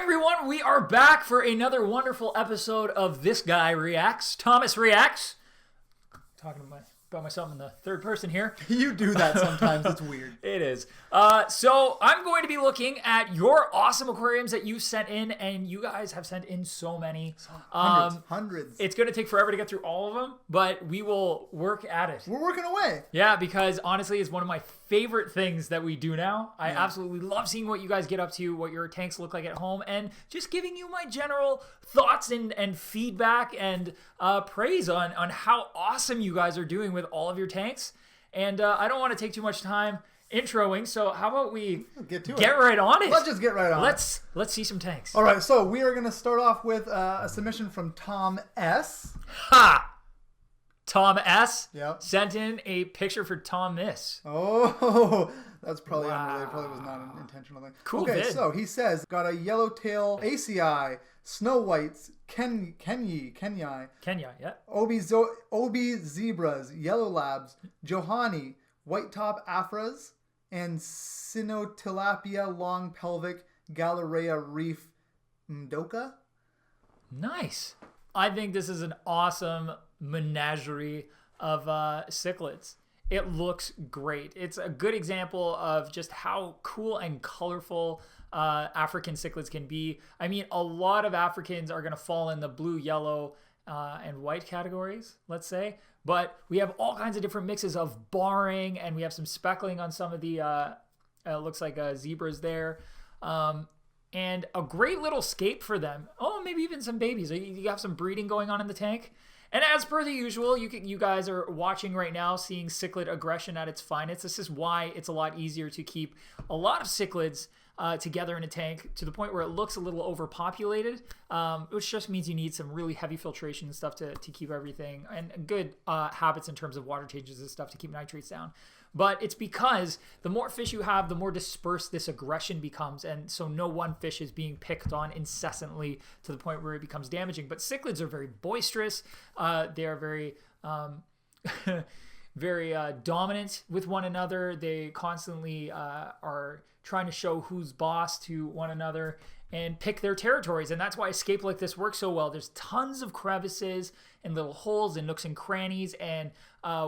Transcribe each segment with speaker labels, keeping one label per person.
Speaker 1: everyone, we are back for another wonderful episode of This Guy Reacts. Thomas Reacts. Talking about myself in the third person here.
Speaker 2: You do that sometimes. It's weird.
Speaker 1: It is. So I'm going to be looking at your awesome aquariums that you sent in, and you guys have sent in so many.
Speaker 2: Hundreds.
Speaker 1: It's going to take forever to get through all of them, but we will work at it.
Speaker 2: We're working away.
Speaker 1: Yeah, because honestly, it's one of my favorite things that we do now. I absolutely love seeing what you guys get up to, what your tanks look like at home, and just giving you my general thoughts and feedback and praise on how awesome you guys are doing with all of your tanks. And I don't want to take too much time introing, so how about we get right on it?
Speaker 2: Let's just get right on it.
Speaker 1: Let's see some tanks.
Speaker 2: All right, so we are going to start off with a submission from Tom S.
Speaker 1: Ha! Tom S.
Speaker 2: Yep.
Speaker 1: Sent in a picture for Tom Miss.
Speaker 2: Oh, that's probably unrelated. Probably was not an intentional thing.
Speaker 1: Cool.
Speaker 2: Okay,
Speaker 1: vid.
Speaker 2: so he says, got a yellowtail ACI, snow whites, Kenya,
Speaker 1: yeah.
Speaker 2: Obi zebras, yellow labs, Johanni, white top afras, and Sinotilapia long pelvic Galleria reef Mdoka.
Speaker 1: Nice. I think this is an awesome menagerie of cichlids. It looks great. It's a good example of just how cool and colorful African cichlids can be. I mean, a lot of Africans are going to fall in the blue, yellow, and white categories, let's say. But we have all kinds of different mixes of barring, and we have some speckling on some of the, looks like zebras there. And a great little scape for them. Oh, maybe even some babies. You have some breeding going on in the tank. And as per the usual, you guys are watching right now, seeing cichlid aggression at its finest. This is why it's a lot easier to keep a lot of cichlids together in a tank to the point where it looks a little overpopulated, which just means you need some really heavy filtration and stuff to keep everything, and good habits in terms of water changes and stuff to keep nitrates down. But it's because the more fish you have, the more dispersed this aggression becomes, and so no one fish is being picked on incessantly to the point where it becomes damaging. But cichlids are very boisterous. They are very very dominant with one another. They constantly are trying to show who's boss to one another and pick their territories. And that's why escape like this works so well. There's tons of crevices and little holes and nooks and crannies and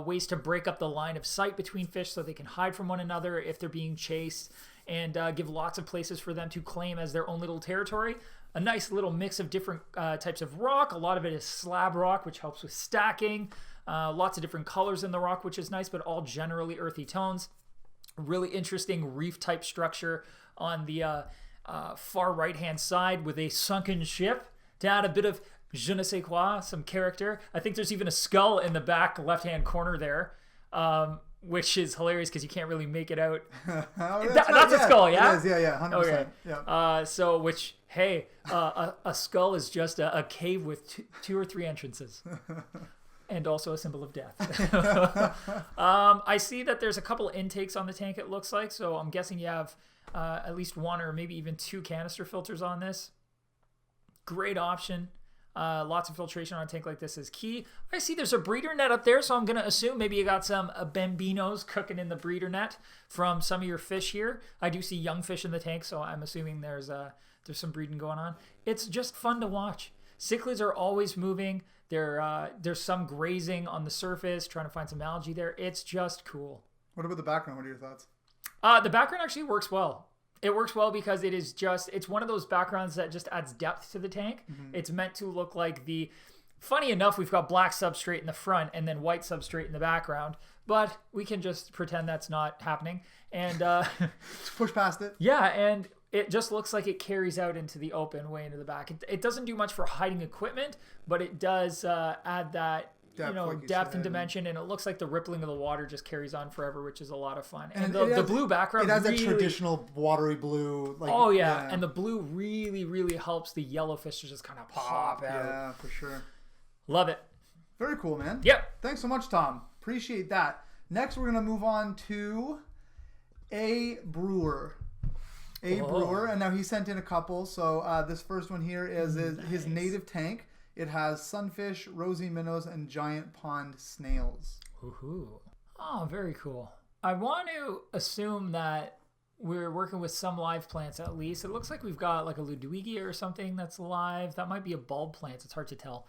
Speaker 1: ways to break up the line of sight between fish so they can hide from one another if they're being chased, and give lots of places for them to claim as their own little territory. A nice little mix of different types of rock. A lot of it is slab rock, which helps with stacking. Lots of different colors in the rock, which is nice, but all generally earthy tones. Really interesting reef type structure on the far right hand side with a sunken ship to add a bit of je ne sais quoi, some character. I think there's even a skull in the back left hand corner there, which is hilarious because you can't really make it out. That's a skull, yeah?
Speaker 2: It is, yeah, 100%.
Speaker 1: Okay.
Speaker 2: Yeah.
Speaker 1: So, which, hey, a skull is just a cave with two or three entrances. And also a symbol of death. I see that there's a couple intakes on the tank, it looks like. So I'm guessing you have at least one or maybe even two canister filters on this. Great option. Lots of filtration on a tank like this is key. I see there's a breeder net up there, so I'm going to assume maybe you got some bambinos cooking in the breeder net from some of your fish here. I do see young fish in the tank, so I'm assuming there's some breeding going on. It's just fun to watch. Cichlids are always moving. There's some grazing on the surface, trying to find some algae there. It's just cool.
Speaker 2: What about the background? What are your thoughts?
Speaker 1: The background actually works well. It works well because it's one of those backgrounds that just adds depth to the tank. Mm-hmm. It's meant to look like funny enough, we've got black substrate in the front and then white substrate in the background, but we can just pretend that's not happening. And
Speaker 2: push past it.
Speaker 1: Yeah, and it just looks like it carries out into the open way into the back. It doesn't do much for hiding equipment, but it does add that depth and dimension, and it looks like the rippling of the water just carries on forever, which is a lot of fun. And the blue background,
Speaker 2: it has that traditional watery blue.
Speaker 1: And the blue really, really helps the yellowfish to just kind of pop out.
Speaker 2: Yeah, for sure.
Speaker 1: Love it.
Speaker 2: Very cool, man.
Speaker 1: Yep.
Speaker 2: Thanks so much, Tom. Appreciate that. Next, we're gonna move on to A Brewer. Brewer, and now he sent in a couple. So this first one here is his native tank. It has sunfish, rosy minnows, and giant pond snails.
Speaker 1: Ooh. Oh, very cool. I want to assume that we're working with some live plants at least. It looks like we've got like a Ludwigia or something that's live. That might be a bulb plant. It's hard to tell.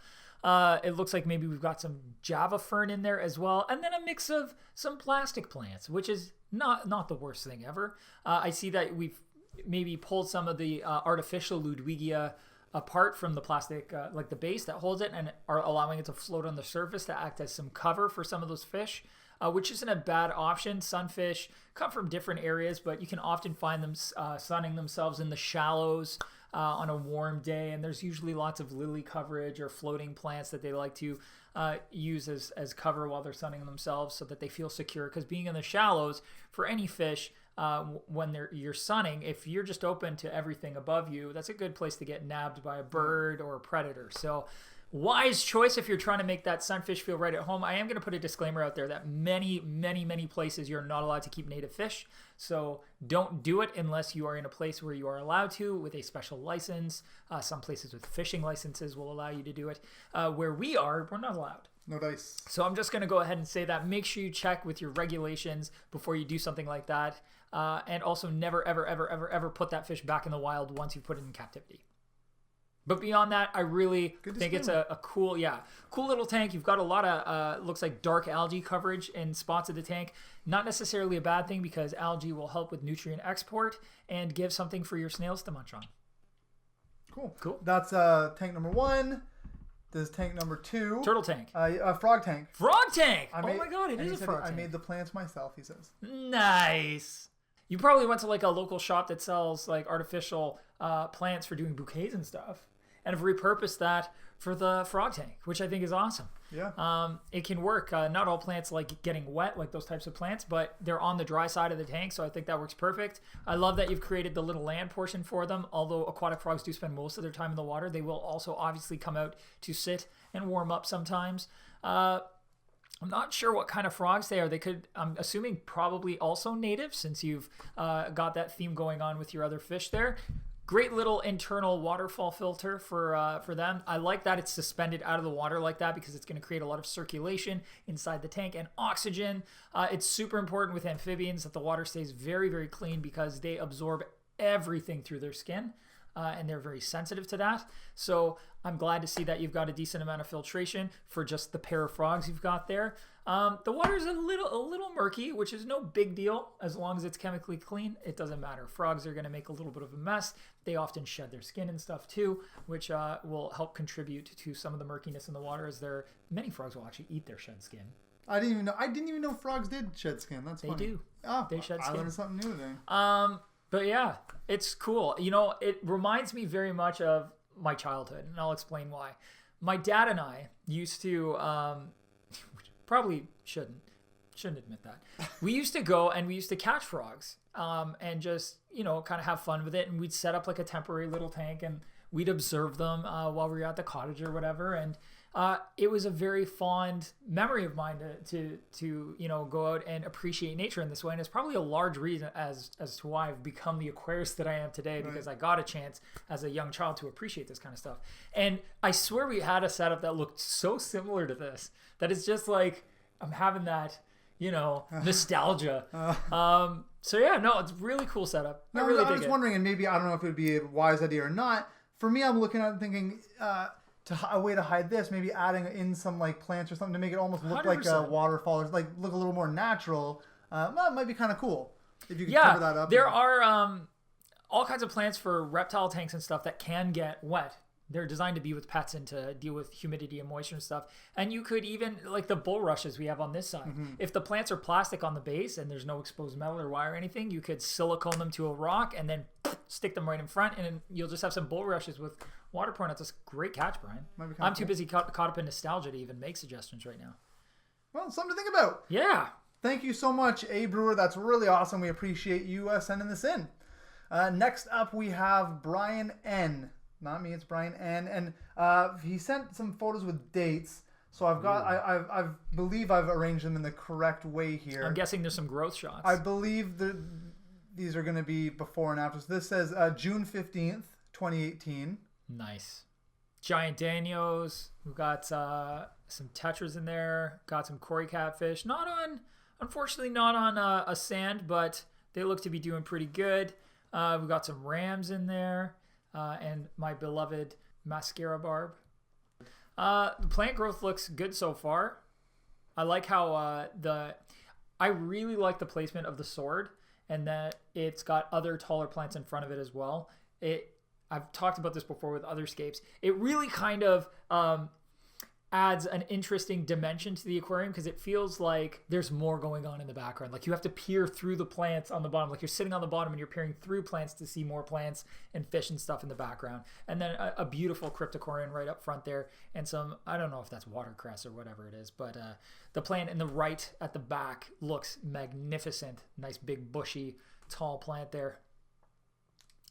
Speaker 1: It looks like maybe we've got some Java fern in there as well. And then a mix of some plastic plants, which is not the worst thing ever. I see that we've maybe pulled some of the artificial Ludwigia apart from the plastic, like the base that holds it, and are allowing it to float on the surface to act as some cover for some of those fish, which isn't a bad option. Sunfish come from different areas, but you can often find them sunning themselves in the shallows on a warm day, and there's usually lots of lily coverage or floating plants that they like to use as cover while they're sunning themselves so that they feel secure, because being in the shallows for any fish, when you're sunning, if you're just open to everything above you, that's a good place to get nabbed by a bird or a predator. So wise choice if you're trying to make that sunfish feel right at home. I am going to put a disclaimer out there that many places you're not allowed to keep native fish. So don't do it unless you are in a place where you are allowed to with a special license. Some places with fishing licenses will allow you to do it. Where we are, we're not allowed.
Speaker 2: No dice.
Speaker 1: So I'm just going to go ahead and say that. Make sure you check with your regulations before you do something like that. And also never, ever put that fish back in the wild once you put it in captivity. But beyond that, I really think it's a cool little tank. You've got a lot of, looks like dark algae coverage in spots of the tank. Not necessarily a bad thing, because algae will help with nutrient export and give something for your snails to munch on.
Speaker 2: Cool. That's tank number 1. This is tank number 2.
Speaker 1: Turtle tank.
Speaker 2: Frog tank.
Speaker 1: Frog tank! Oh my god, it is a frog tank.
Speaker 2: I made the plants myself, he says.
Speaker 1: Nice. You probably went to like a local shop that sells like artificial plants for doing bouquets and stuff, and have repurposed that for the frog tank, which I think is awesome.
Speaker 2: Yeah.
Speaker 1: It can work. Not all plants like getting wet, like those types of plants, but they're on the dry side of the tank, so I think that works perfect. I love that you've created the little land portion for them. Although aquatic frogs do spend most of their time in the water, they will also obviously come out to sit and warm up sometimes. I'm not sure what kind of frogs they are. I'm assuming probably also native, since you've got that theme going on with your other fish there. Great little internal waterfall filter for them. I like that it's suspended out of the water like that, because it's going to create a lot of circulation inside the tank and oxygen. It's super important with amphibians that the water stays very, very clean, because they absorb everything through their skin. And they're very sensitive to that. So I'm glad to see that you've got a decent amount of filtration for just the pair of frogs you've got there. The water's a little murky, which is no big deal. As long as it's chemically clean, it doesn't matter. Frogs are going to make a little bit of a mess. They often shed their skin and stuff too, which will help contribute to some of the murkiness in the water, as many frogs will actually eat their shed skin.
Speaker 2: I didn't even know frogs did shed skin. That's funny.
Speaker 1: They do.
Speaker 2: Oh,
Speaker 1: they shed skin.
Speaker 2: I learned something new today.
Speaker 1: But yeah, it's cool. You know, it reminds me very much of my childhood, and I'll explain why. My dad and I used to, probably shouldn't admit that. We used to go and we used to catch frogs, and just, kind of have fun with it. And we'd set up like a temporary little tank, and we'd observe them while we were at the cottage or whatever. And it was a very fond memory of mine to go out and appreciate nature in this way. And it's probably a large reason as to why I've become the aquarist that I am today, because I got a chance as a young child to appreciate this kind of stuff. And I swear we had a setup that looked so similar to this that it's just like I'm having that, nostalgia. So yeah, no, it's a really cool setup.
Speaker 2: No, I was wondering, and maybe I don't know if it would be a wise idea or not. For me, I'm looking at it and thinking, a way to hide this, maybe adding in some like plants or something to make it almost look 100%. Like a waterfall, or like look a little more natural. It might be kind of cool if you could cover that up.
Speaker 1: There are all kinds of plants for reptile tanks and stuff that can get wet. They're designed to be with pets and to deal with humidity and moisture and stuff. And you could even, like the bulrushes we have on this side, if the plants are plastic on the base and there's no exposed metal or wire or anything, you could silicone them to a rock and then stick them right in front, and you'll just have some bulrushes with water pouring out. That's a great catch, Brian. I'm too busy caught up in nostalgia to even make suggestions right now.
Speaker 2: Well, something to think about.
Speaker 1: Yeah.
Speaker 2: Thank you so much, A. Brewer. That's really awesome. We appreciate you sending this in. Next up, we have Brian N. Not me, it's Brian N. And he sent some photos with dates. So I've got, I believe I've arranged them in the correct way here.
Speaker 1: I'm guessing there's some growth shots.
Speaker 2: I believe these are going to be before and after. So this says June 15th, 2018.
Speaker 1: Nice. Giant Danios. We've got some tetras in there. Got some Cory catfish. Unfortunately not on a sand, but They look to be doing pretty good. We've got some rams in there and my beloved mascara barb. The plant growth looks good so far. I like how I really like the placement of the sword and that it's got other taller plants in front of it as well. I've talked about this before with other scapes. It really kind of adds an interesting dimension to the aquarium because it feels like there's more going on in the background. Like you have to peer through the plants on the bottom. Like you're sitting on the bottom and you're peering through plants to see more plants and fish and stuff in the background. And then a beautiful cryptocoryne right up front there and some, I don't know if that's watercress or whatever it is, but the plant in the right at the back looks magnificent. Nice big bushy tall plant there.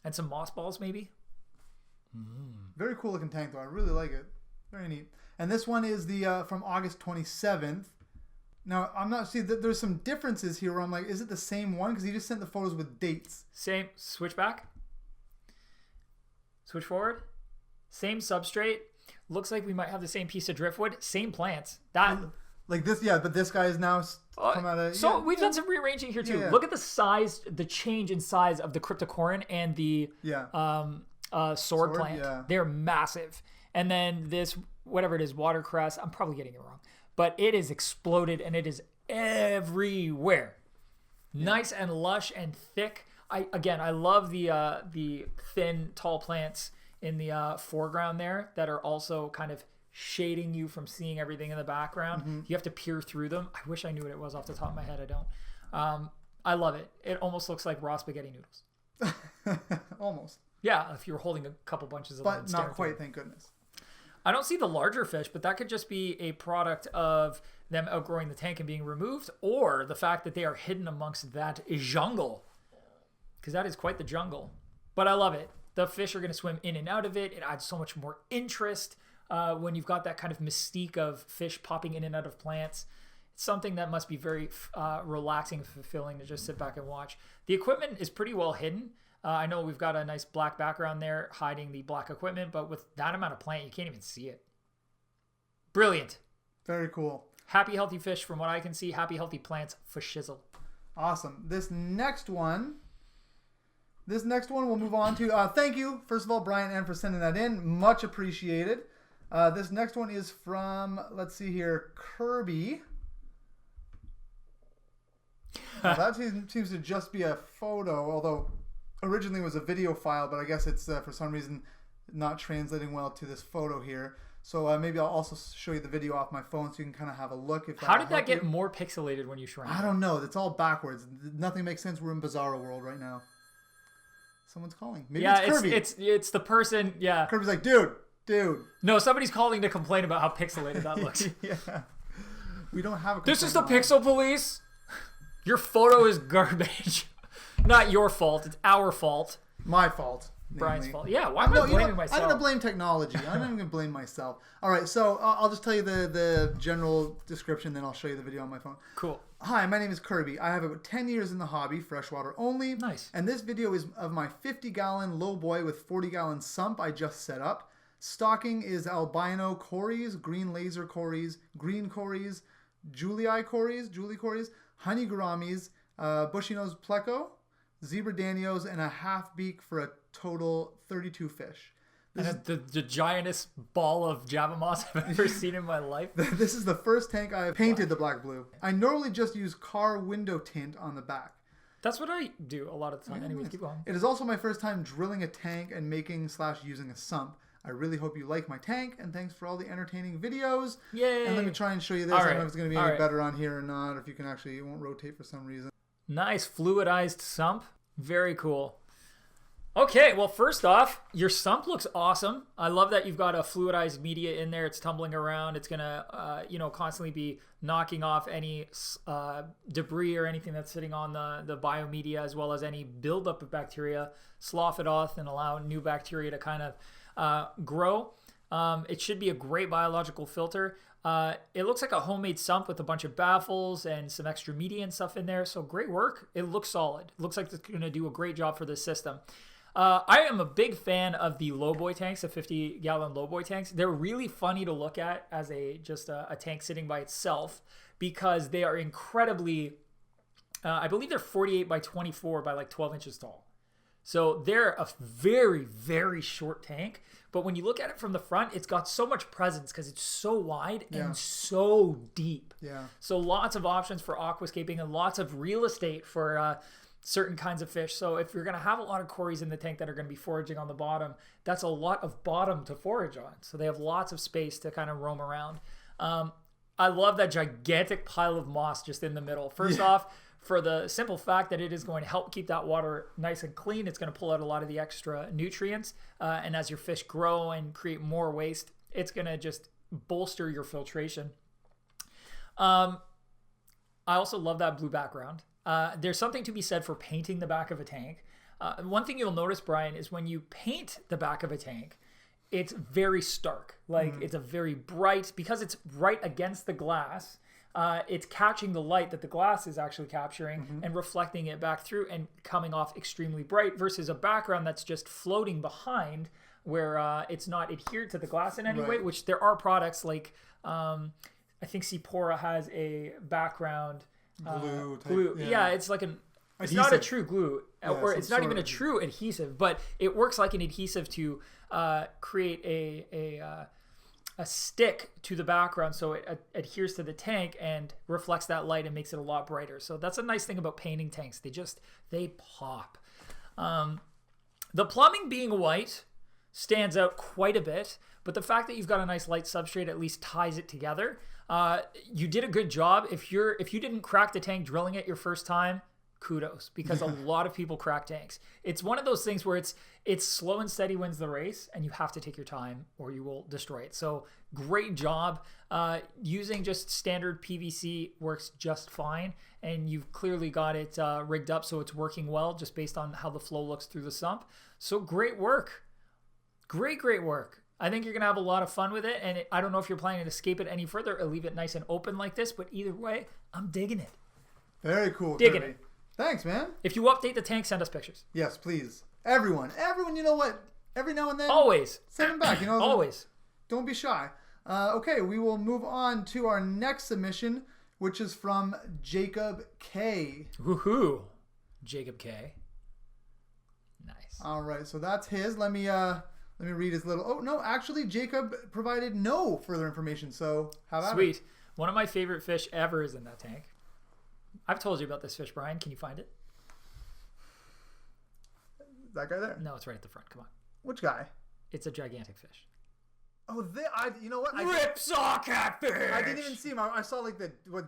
Speaker 1: And some moss balls maybe.
Speaker 2: Very cool looking tank though. I really like it. Very neat. And this one is the from August 27th. Now, I'm not seeing that there's some differences here where I'm like, is it the same one? Because he just sent the photos with dates.
Speaker 1: Same. Switch back. Switch forward. Same substrate. Looks like we might have the same piece of driftwood. Same plants. That
Speaker 2: like this, yeah. But this guy is now come out of.
Speaker 1: So we've done some rearranging here too.
Speaker 2: Yeah.
Speaker 1: Look at the size, the change in size of the cryptocoryne and the sword plant.
Speaker 2: Yeah.
Speaker 1: They're massive. And then this, whatever it is, watercress, I'm probably getting it wrong, but it is exploded and it is everywhere. Yeah. Nice and lush and thick. I love the thin, tall plants in the foreground there that are also kind of shading you from seeing everything in the background. Mm-hmm. You have to peer through them. I wish I knew what it was off the top of my head. I don't. I love it. It almost looks like raw spaghetti noodles.
Speaker 2: Almost.
Speaker 1: Yeah, if you were holding a couple bunches of them.
Speaker 2: But not quite, thank goodness.
Speaker 1: I don't see the larger fish, but that could just be a product of them outgrowing the tank and being removed, or the fact that they are hidden amongst that jungle. Because that is quite the jungle. But I love it. The fish are going to swim in and out of it. It adds so much more interest when you've got that kind of mystique of fish popping in and out of plants. It's something that must be very relaxing and fulfilling to just sit back and watch. The equipment is pretty well hidden. I know we've got a nice black background there hiding the black equipment, but with that amount of plant, you can't even see it. Brilliant.
Speaker 2: Very cool.
Speaker 1: Happy, healthy fish from what I can see. Happy, healthy plants for shizzle.
Speaker 2: Awesome. This next one we'll move on to. Thank you, first of all, Brian, and for sending that in. Much appreciated. This next one is from, let's see here, Kirby. Now, that seems to just be a photo, although originally it was a video file, but I guess it's for some reason not translating well to this photo here. So maybe I'll also show you the video off my phone so you can kind of have a look.
Speaker 1: How did that get more pixelated when you shrank?
Speaker 2: I don't know. It's all backwards. Nothing makes sense. We're in Bizarro world right now. Someone's calling. Maybe it's Kirby.
Speaker 1: It's the person. Yeah.
Speaker 2: Kirby's like, dude.
Speaker 1: No, somebody's calling to complain about how pixelated that looks.
Speaker 2: Yeah. We don't have a.
Speaker 1: This is the Pixel Police. Your photo is garbage. Not your fault. It's our fault.
Speaker 2: My fault.
Speaker 1: Brian's fault. Yeah, why am I blaming myself?
Speaker 2: I'm going to blame technology. I'm not even going to blame myself. All right, so I'll just tell you the general description, then I'll show you the video on my phone.
Speaker 1: Cool.
Speaker 2: Hi, my name is Kirby. I have about 10 years in the hobby, freshwater only.
Speaker 1: Nice.
Speaker 2: And this video is of my 50-gallon Lowboy with 40-gallon sump I just set up. Stocking is albino cories, green laser cories, green cories, Julie cories, honey gouramis, bushy nose pleco, zebra danios, and a half beak for a total 32 fish.
Speaker 1: This is the giantest ball of Java moss I've ever seen in my life.
Speaker 2: This is the first tank I have painted the black blue. I normally just use car window tint on the back.
Speaker 1: That's what I do a lot of the time. Anyways, keep going.
Speaker 2: It is also my first time drilling a tank and making/using a sump. I really hope you like my tank, and thanks for all the entertaining videos.
Speaker 1: Yay!
Speaker 2: And let me try and show you this.
Speaker 1: All
Speaker 2: I
Speaker 1: right.
Speaker 2: don't know if it's going to be any better on here or not, or if you can actually, it won't rotate for some reason.
Speaker 1: Nice fluidized sump. Very cool. Okay, well, first off, your sump looks awesome. I love that you've got a fluidized media in there. It's tumbling around. It's gonna, constantly be knocking off any debris or anything that's sitting on the biomedia, as well as any buildup of bacteria. Slough it off and allow new bacteria to kind of grow. It should be a great biological filter. It looks like a homemade sump with a bunch of baffles and some extra media and stuff in there. So great work. It looks solid. It looks like it's going to do a great job for this system. I am a big fan of the Lowboy tanks, the 50-gallon Lowboy tanks. They're really funny to look at as just a tank sitting by itself because they are incredibly I believe they're 48 by 24 by like 12 inches tall. So they're a very, very short tank. But when you look at it from the front, it's got so much presence because it's so wide and so deep.
Speaker 2: Yeah.
Speaker 1: So lots of options for aquascaping and lots of real estate for certain kinds of fish. So if you're going to have a lot of cories in the tank that are going to be foraging on the bottom, that's a lot of bottom to forage on. So they have lots of space to kind of roam around. I love that gigantic pile of moss just in the middle. First off, for the simple fact that it is going to help keep that water nice and clean. It's going to pull out a lot of the extra nutrients. And as your fish grow and create more waste, it's going to just bolster your filtration. I also love that blue background. There's something to be said for painting the back of a tank. One thing you'll notice, Brian, is when you paint the back of a tank, it's very stark. Like it's a very bright, because it's right against the glass. It's catching the light that the glass is actually capturing and reflecting it back through and coming off extremely bright versus a background that's just floating behind where it's not adhered to the glass in any way, which there are products like, I think Sephora has a background glue. Yeah, it's like it's not a true glue, or it's not even a true adhesive, but it works like an adhesive to create a stick to the background, so it adheres to the tank and reflects that light and makes it a lot brighter. So that's a nice thing about painting tanks. They pop. The plumbing being white stands out quite a bit, but the fact that you've got a nice light substrate at least ties it together. You did a good job. If you didn't crack the tank drilling it your first time, kudos, because a lot of people crack tanks. It's one of those things where it's slow and steady wins the race, and you have to take your time or you will destroy it. So great job. Using just standard PVC works just fine, and you've clearly got it rigged up so it's working well just based on how the flow looks through the sump. So great work. Great work. I think you're going to have a lot of fun with it, and I don't know if you're planning to escape it any further or leave it nice and open like this, but either way, I'm digging it.
Speaker 2: Very cool.
Speaker 1: Digging it.
Speaker 2: Thanks, man.
Speaker 1: If you update the tank, send us pictures.
Speaker 2: Yes, please. Everyone, you know what? Every now and then.
Speaker 1: Always.
Speaker 2: Send them back,
Speaker 1: Always.
Speaker 2: Don't be shy. Okay, we will move on to our next submission, which is from Jacob K.
Speaker 1: Woohoo. Jacob K. Nice.
Speaker 2: All right, so that's his. Let me read his little... Oh, no, actually, Jacob provided no further information, so how about it?
Speaker 1: Sweet. One of my favorite fish ever is in that tank. I've told you about this fish, Brian. Can you find it?
Speaker 2: That guy there?
Speaker 1: No, it's right at the front. Come on.
Speaker 2: Which guy?
Speaker 1: It's a gigantic fish.
Speaker 2: Oh, you know what?
Speaker 1: Ripsaw catfish!
Speaker 2: I didn't even see him. I saw like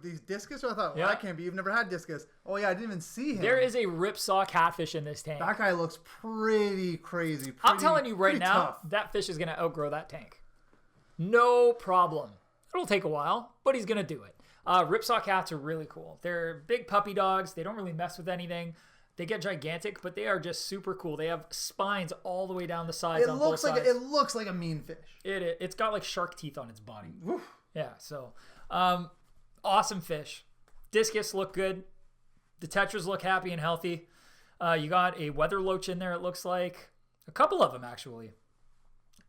Speaker 2: these Discus, so I thought, well, that can't be. You've never had Discus. Oh, yeah, I didn't even see him.
Speaker 1: There is a ripsaw catfish in this tank.
Speaker 2: That guy looks pretty crazy.
Speaker 1: I'm telling you right now,
Speaker 2: tough.
Speaker 1: That fish is going to outgrow that tank. No problem. It'll take a while, but he's going to do it. Ripsaw cats are really cool. They're big puppy dogs. They don't really mess with anything. They get gigantic, but they are just super cool. They have spines all the way down the sides on both sides.
Speaker 2: It looks like a mean fish.
Speaker 1: It's got like shark teeth on its body.
Speaker 2: Woof.
Speaker 1: Yeah, so awesome fish. Discus look good. The tetras look happy and healthy. You got a weather loach in there, it looks like. A couple of them, actually.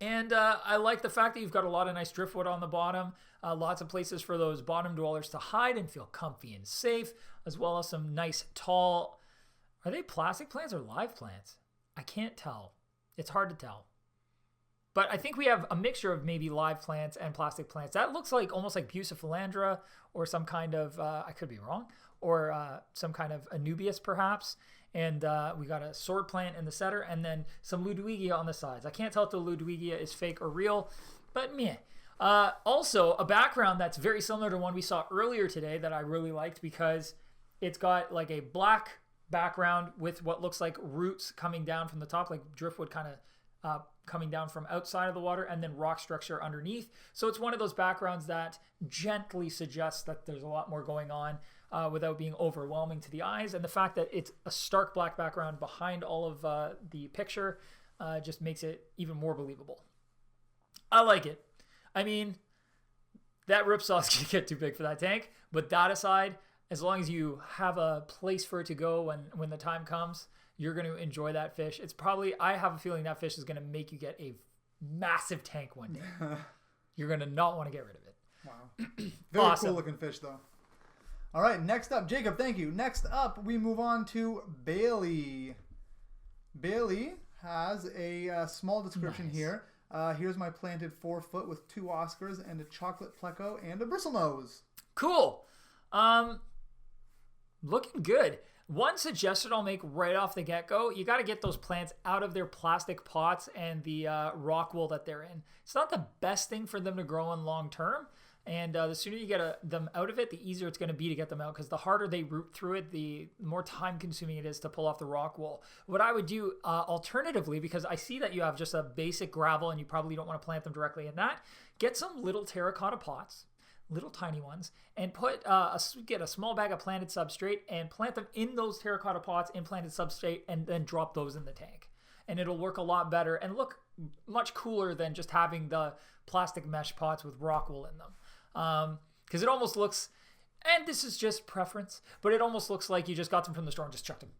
Speaker 1: And I like the fact that you've got a lot of nice driftwood on the bottom. Lots of places for those bottom dwellers to hide and feel comfy and safe, as well as some nice tall... Are they plastic plants or live plants? I can't tell. It's hard to tell. But I think we have a mixture of maybe live plants and plastic plants. That looks like almost like Bucephalandra or some kind of, I could be wrong, or some kind of Anubias perhaps. And we got a sword plant in the center and then some Ludwigia on the sides. I can't tell if the Ludwigia is fake or real, but meh. Also, a background that's very similar to one we saw earlier today that I really liked because it's got like a black background with what looks like roots coming down from the top, like driftwood kind of coming down from outside of the water, and then rock structure underneath. So it's one of those backgrounds that gently suggests that there's a lot more going on without being overwhelming to the eyes. And the fact that it's a stark black background behind all of the picture just makes it even more believable. I like it. I mean, that ripsaw's gonna get too big for that tank, but that aside, as long as you have a place for it to go when the time comes, you're going to enjoy that fish. It's probably, I have a feeling that fish is going to make you get a massive tank one day. You're going to not want to get rid of it.
Speaker 2: Wow. Very
Speaker 1: awesome.
Speaker 2: cool looking fish though. All right, next up, Jacob, thank you. Next up, we move on to Bailey. Bailey has a small description here. Here's my planted 4-foot with 2 Oscars and a chocolate pleco and a bristlenose.
Speaker 1: Cool. Looking good. One suggestion I'll make right off the get-go, you got to get those plants out of their plastic pots and the rock wool that they're in. It's not the best thing for them to grow in long term, and the sooner you get them out of it, the easier it's going to be to get them out, because the harder they root through it, the more time-consuming it is to pull off the rock wool. What I would do alternatively, because I see that you have just a basic gravel and you probably don't want to plant them directly in that, get some little terracotta pots, little tiny ones, and get a small bag of planted substrate and plant them in those terracotta pots in planted substrate, and then drop those in the tank. And it'll work a lot better and look much cooler than just having the plastic mesh pots with rock wool in them. Because it almost looks, and this is just preference, but it almost looks like you just got them from the store and just chucked them.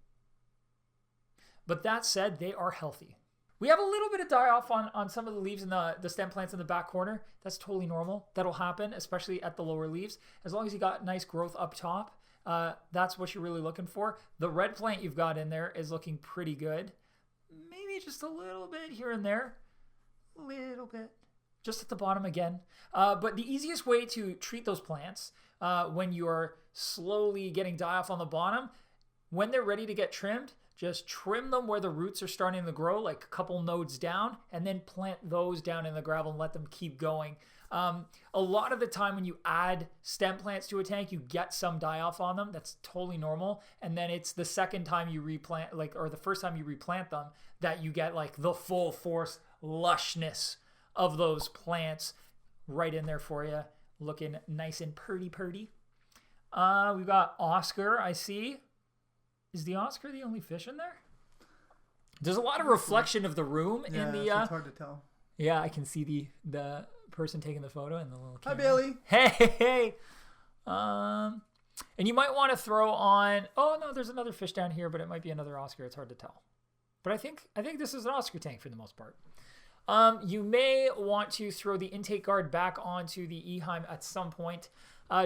Speaker 1: But that said, they are healthy. We have a little bit of die-off on some of the leaves in the stem plants in the back corner. That's totally normal. That'll happen, especially at the lower leaves. As long as you got nice growth up top, that's what you're really looking for. The red plant you've got in there is looking pretty good. Maybe just a little bit here and there. A little bit. Just at the bottom again. But the easiest way to treat those plants when you're slowly getting die-off on the bottom, when they're ready to get trimmed, just trim them where the roots are starting to grow, like a couple nodes down, and then plant those down in the gravel and let them keep going. A lot of the time when you add stem plants to a tank, you get some die-off on them. That's totally normal. And then it's the second time you replant, or the first time you replant them, that you get like the full force lushness of those plants right in there for you, looking nice and purdy. We've got Oscar, I see. Is the Oscar the only fish in there? There's a lot of reflection of the room in the.
Speaker 2: Yeah, it's hard to tell.
Speaker 1: Yeah, I can see the person taking the photo and the little camera.
Speaker 2: Hi, Bailey.
Speaker 1: Hey. And you might want to throw on. Oh no, there's another fish down here, but it might be another Oscar. It's hard to tell. But I think this is an Oscar tank for the most part. You may want to throw the intake guard back onto the Eheim at some point,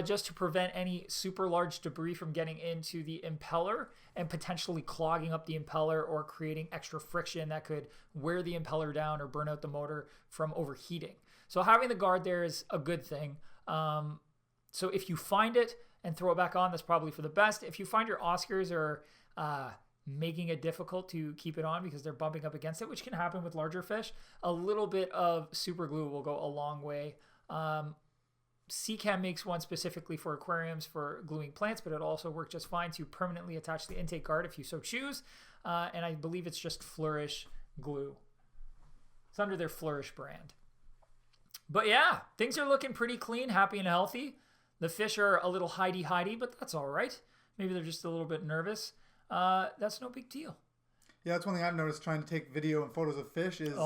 Speaker 1: just to prevent any super large debris from getting into the impeller and potentially clogging up the impeller or creating extra friction that could wear the impeller down or burn out the motor from overheating. So having the guard there is a good thing. So if you find it and throw it back on, that's probably for the best. If you find your Oscars are making it difficult to keep it on because they're bumping up against it, which can happen with larger fish, a little bit of super glue will go a long way. Seachem makes one specifically for aquariums for gluing plants, but it also works just fine to permanently attach the intake guard if you so choose. And I believe it's just Flourish glue. It's under their Flourish brand. But yeah, things are looking pretty clean, happy and healthy. The fish are a little hidey, but that's all right. Maybe they're just a little bit nervous. That's no big deal.
Speaker 2: Yeah, that's one thing I've noticed trying to take video and photos of fish is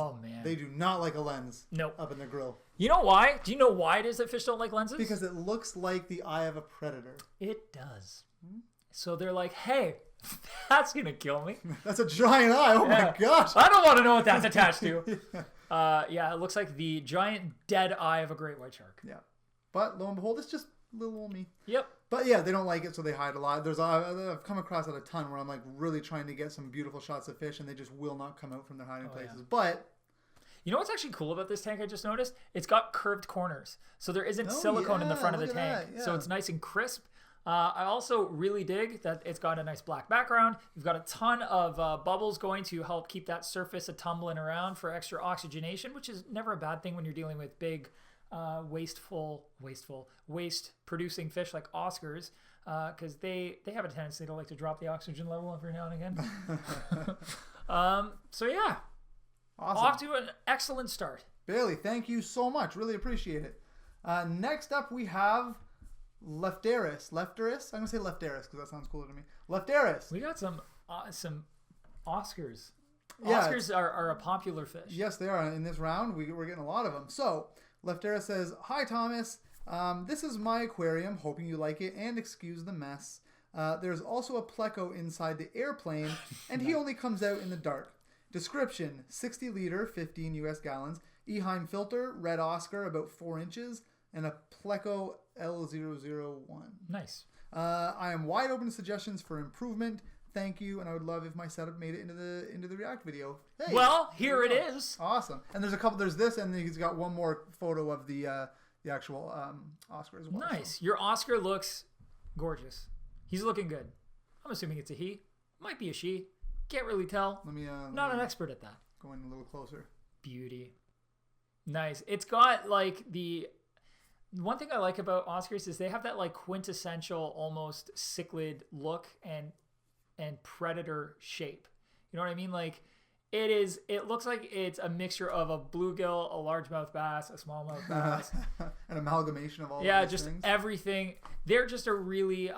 Speaker 2: they do not like a lens up in their grill.
Speaker 1: You know why? Do you know why it is that fish don't like lenses?
Speaker 2: Because it looks like the eye of a predator.
Speaker 1: It does. So they're like, hey, that's going to kill me.
Speaker 2: That's a giant eye. Oh my gosh.
Speaker 1: I don't want to know what that's attached to. Yeah, it looks like the giant dead eye of a great white shark.
Speaker 2: Yeah. But lo and behold, it's just little old me.
Speaker 1: Yep.
Speaker 2: But yeah, they don't like it, so they hide a lot. I've come across it a ton where I'm like really trying to get some beautiful shots of fish, and they just will not come out from their hiding places. Yeah. But
Speaker 1: you know what's actually cool about this tank? I just noticed it's got curved corners, so there isn't silicone in the front of the tank, so it's nice and crisp. I also really dig that it's got a nice black background. You've got a ton of bubbles going to help keep that surface a-tumbling around for extra oxygenation, which is never a bad thing when you're dealing with big waste-producing fish like Oscars, because they have a tendency to like to drop the oxygen level every now and again. So yeah, awesome. Off to an excellent start.
Speaker 2: Bailey, thank you so much. Really appreciate it. Next up, we have Lefteris. I'm gonna say Lefteris because that sounds cooler to me. Lefteris.
Speaker 1: We got some Oscars. Oscars are a popular fish.
Speaker 2: Yes, they are. In this round, we're getting a lot of them. So Lefteris says, "Hi Thomas, this is my aquarium. Hoping you like it and excuse the mess. There's also a pleco inside the airplane, and he only comes out in the dark. Description: 60 liter, 15 US gallons. Eheim filter, red Oscar, about 4 inches, and a pleco L001.
Speaker 1: Nice.
Speaker 2: I am wide open to suggestions for improvement. Thank you, and I would love if my setup made it into the React video. Hey,
Speaker 1: well, here it is.
Speaker 2: Awesome. And there's a couple. There's this, and then he's got one more photo of the actual Oscar as well.
Speaker 1: Nice. So. Your Oscar looks gorgeous. He's looking good. I'm assuming it's a he. Might be a she. Can't really tell. Not an expert at that.
Speaker 2: Go in a little closer.
Speaker 1: Beauty. Nice. It's got like the one thing I like about Oscars is they have that like quintessential almost cichlid look and predator shape. You know what I mean? Like it looks like it's a mixture of a bluegill, a largemouth bass, a smallmouth bass.
Speaker 2: An amalgamation of all
Speaker 1: these
Speaker 2: just
Speaker 1: things. Everything. They're just a really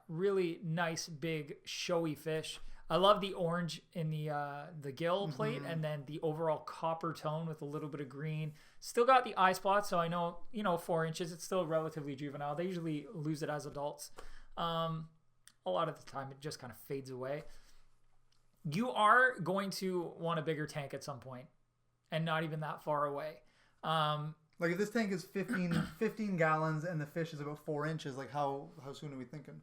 Speaker 1: really nice big showy fish. I love the orange in the gill plate and then the overall copper tone with a little bit of green. Still got the eye spots, so I know, 4 inches, it's still relatively juvenile. They usually lose it as adults. A lot of the time it just kind of fades away. You are going to want a bigger tank at some point and not even that far away.
Speaker 2: Like if this tank is 15 gallons and the fish is about 4 inches, like how soon are we thinking?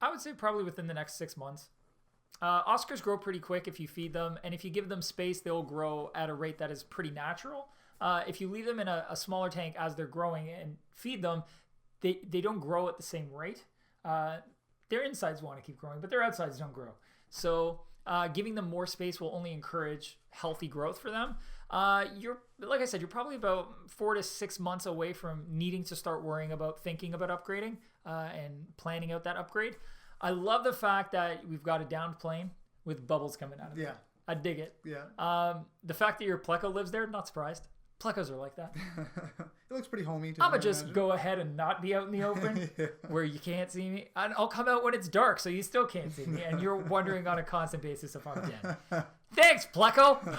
Speaker 1: I would say probably within the next 6 months. Oscars grow pretty quick if you feed them, and if you give them space, they'll grow at a rate that is pretty natural. If you leave them in a smaller tank as they're growing and feed them, they don't grow at the same rate. Their insides want to keep growing, but their outsides don't grow. So giving them more space will only encourage healthy growth for them. Like I said, you're probably about 4 to 6 months away from needing to start thinking about upgrading and planning out that upgrade. I love the fact that we've got a downed plane with bubbles coming out of it. I dig it.
Speaker 2: Yeah.
Speaker 1: The fact that your pleco lives there, not surprised. Plecos are like that.
Speaker 2: It looks pretty homey too.
Speaker 1: I'm going to just go ahead and not be out in the open where you can't see me. And I'll come out when it's dark so you still can't see me. And you're wondering on a constant basis if I'm dead. Thanks, pleco.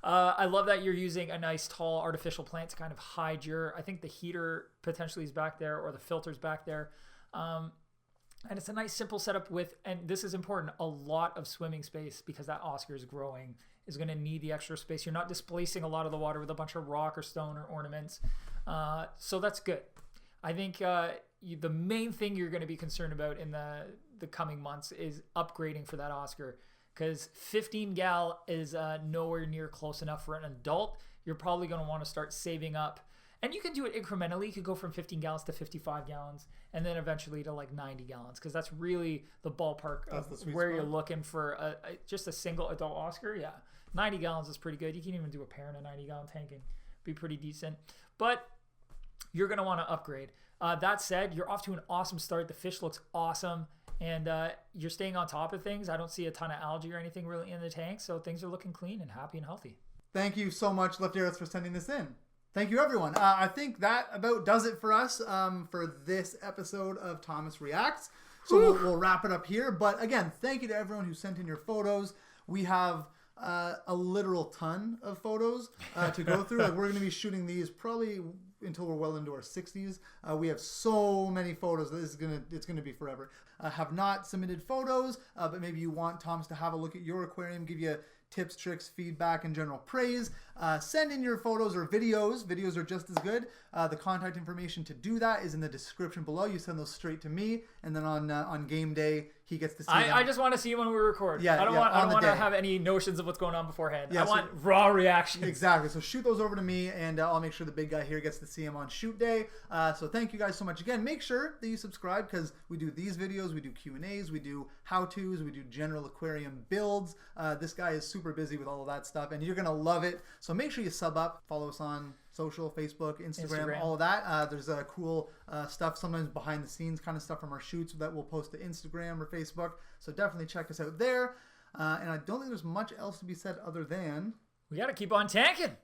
Speaker 1: I love that you're using a nice tall artificial plant to kind of hide I think the heater potentially is back there or the filter's back there. And it's a nice simple setup and this is important, a lot of swimming space because that Oscar is growing, is going to need the extra space. You're not displacing a lot of the water with a bunch of rock or stone or ornaments. So that's good. I think the main thing you're going to be concerned about in the coming months is upgrading for that Oscar because 15 gal is nowhere near close enough for an adult. You're probably going to want to start saving up. And you can do it incrementally. You could go from 15 gallons to 55 gallons and then eventually to like 90 gallons because that's really the ballpark of where you're looking for just a single adult Oscar. Yeah, 90 gallons is pretty good. You can even do a pair in a 90-gallon tanking. Be pretty decent. But you're going to want to upgrade. That said, you're off to an awesome start. The fish looks awesome. And you're staying on top of things. I don't see a ton of algae or anything really in the tank. So things are looking clean and happy and healthy.
Speaker 2: Thank you so much, Left Arrows, for sending this in. Thank you, everyone. I think that about does it for us for this episode of Thomas Reacts. So we'll wrap it up here. But again, thank you to everyone who sent in your photos. We have a literal ton of photos to go through. Like we're going to be shooting these probably until we're well into our 60s. We have so many photos. It's gonna be forever. Have not submitted photos, but maybe you want Thomas to have a look at your aquarium, give you tips, tricks, feedback, and general praise. Send in your photos or videos. Videos are just as good. The contact information to do that is in the description below. You send those straight to me, and then on game day, he gets to see them.
Speaker 1: I just want to see when we record. Yeah, I don't want to have any notions of what's going on beforehand. Yeah, I want raw reactions.
Speaker 2: Exactly. So shoot those over to me, and I'll make sure the big guy here gets to see him on shoot day. So thank you guys so much again. Make sure that you subscribe because we do these videos, we do Q&As, we do how-tos, we do general aquarium builds. This guy is super busy with all of that stuff, and you're gonna love it. So make sure you sub up, follow us on social, Facebook, Instagram. All of that. There's cool stuff, sometimes behind the scenes kind of stuff from our shoots that we'll post to Instagram or Facebook. So definitely check us out there. And I don't think there's much else to be said other than
Speaker 1: we got to keep on tanking.